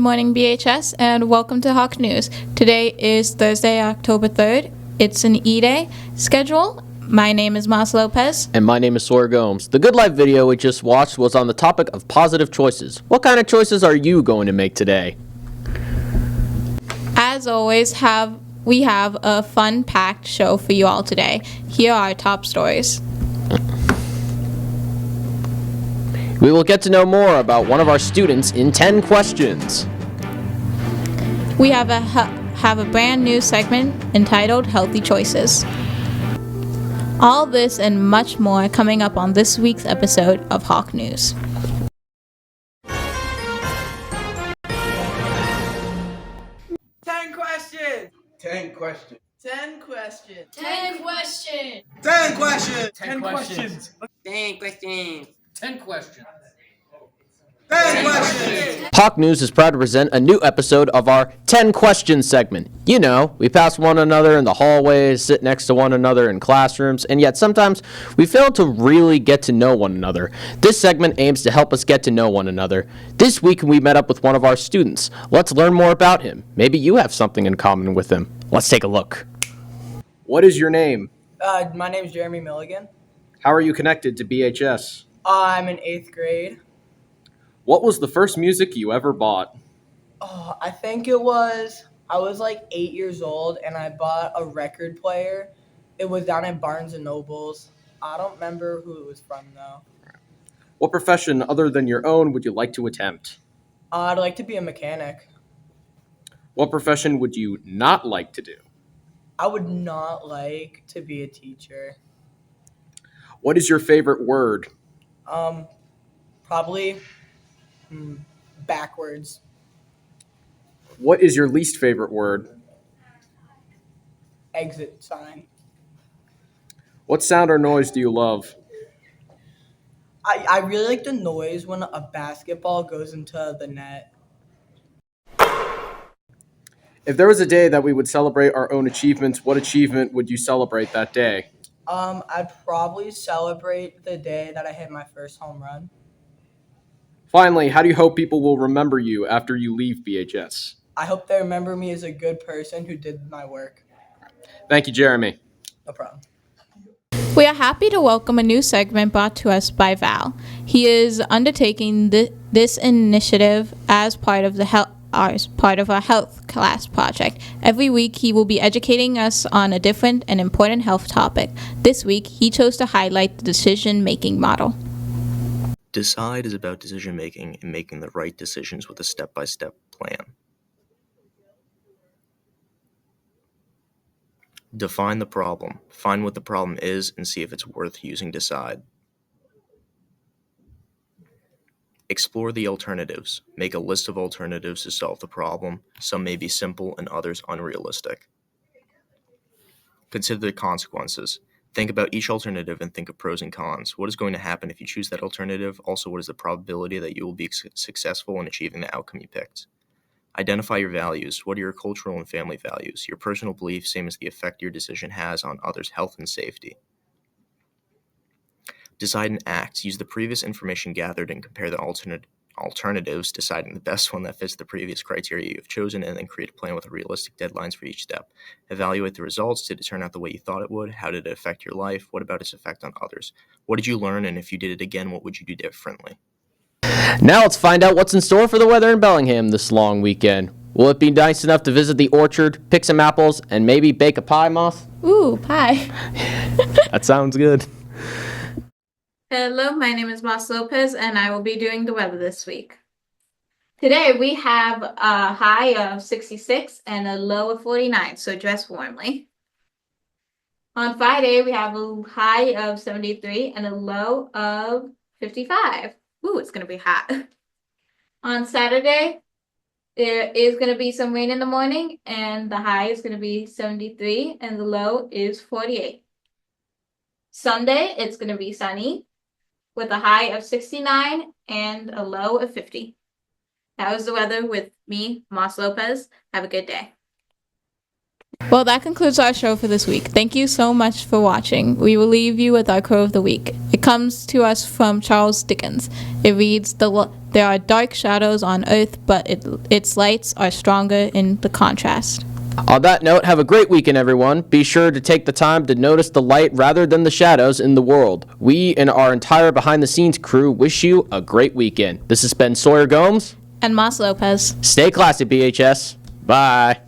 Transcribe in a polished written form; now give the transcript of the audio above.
morning, BHS, and welcome to Hawk News. Today is Thursday, October 3rd. It's an E-Day schedule. My name is Mas Lopez. And my name is Sawyer Gomes. The Good Life video we just watched was on the topic of positive choices. What kind of choices are you going to make today? As always, we have a fun-packed show for you all today. Here are our top stories. We will get to know more about one of our students in 10 questions. We have a brand new segment entitled Healthy Choices. All this and much more coming up on this week's episode of Hawk News. Ten questions. 10 questions. 10 questions. 10 questions. 10 questions. 10 questions. 10 questions. 10 questions. 10 questions. Hawk News is proud to present a new episode of our 10 questions segment. You know, we pass one another in the hallways, sit next to one another in classrooms, and yet sometimes we fail to really get to know one another. This segment aims to help us get to know one another. This week we met up with one of our students. Let's learn more about him. Maybe you have something in common with him. Let's take a look. What is your name? My name is Jeremy Milligan. How are you connected to BHS? I'm in 8th grade. What was the first music you ever bought? I think I was like 8 years old and I bought a record player. It was down at Barnes & Noble's. I don't remember who it was from though. What profession other than your own would you like to attempt? I'd like to be a mechanic. What profession would you not like to do? I would not like to be a teacher. What is your favorite word? Probably backwards. What is your least favorite word? Exit sign. What sound or noise do you love? I really like the noise when a basketball goes into the net. If there was a day that we would celebrate our own achievements, what achievement would you celebrate that day? I'd probably celebrate the day that I hit my first home run. Finally, how do you hope people will remember you after you leave BHS? I hope they remember me as a good person who did my work. Thank you, Jeremy. No problem. We are happy to welcome a new segment brought to us by Val. He is undertaking this initiative as part of our health class project. Every week, he will be educating us on a different and important health topic. This week, he chose to highlight the decision-making model. Decide is about decision-making and making the right decisions with a step-by-step plan. Define the problem. Find what the problem is and see if it's worth using Decide. Explore the alternatives. Make a list of alternatives to solve the problem. Some may be simple and others unrealistic. Consider the consequences. Think about each alternative and think of pros and cons. What is going to happen if you choose that alternative? Also, what is the probability that you will be successful in achieving the outcome you picked? Identify your values. What are your cultural and family values? Your personal beliefs, same as the effect your decision has on others' health and safety. Decide and act. Use the previous information gathered and compare the alternatives, deciding the best one that fits the previous criteria you have chosen, and then create a plan with realistic deadlines for each step. Evaluate the results. Did it turn out the way you thought it would? How did it affect your life? What about its effect on others? What did you learn? And if you did it again, what would you do differently? Now let's find out what's in store for the weather in Bellingham this long weekend. Will it be nice enough to visit the orchard, pick some apples, and maybe bake a pie, Moss? Ooh, pie. That sounds good. Hello, my name is Mas Lopez, and I will be doing the weather this week. Today, we have a high of 66 and a low of 49, so dress warmly. On Friday, we have a high of 73 and a low of 55. Ooh, it's going to be hot. On Saturday, there is going to be some rain in the morning, and the high is going to be 73 and the low is 48. Sunday, it's going to be sunny with a high of 69 and a low of 50. That was the weather with me, Mas Lopez. Have a good day. Well, that concludes our show for this week. Thank you so much for watching. We will leave you with our quote of the week. It comes to us from Charles Dickens. It reads, there are dark shadows on earth, but its lights are stronger in the contrast. On that note, have a great weekend, everyone. Be sure to take the time to notice the light rather than the shadows in the world. We and our entire behind-the-scenes crew wish you a great weekend. This has been Sawyer Gomes. And Mas Lopez. Stay classy, BHS. Bye.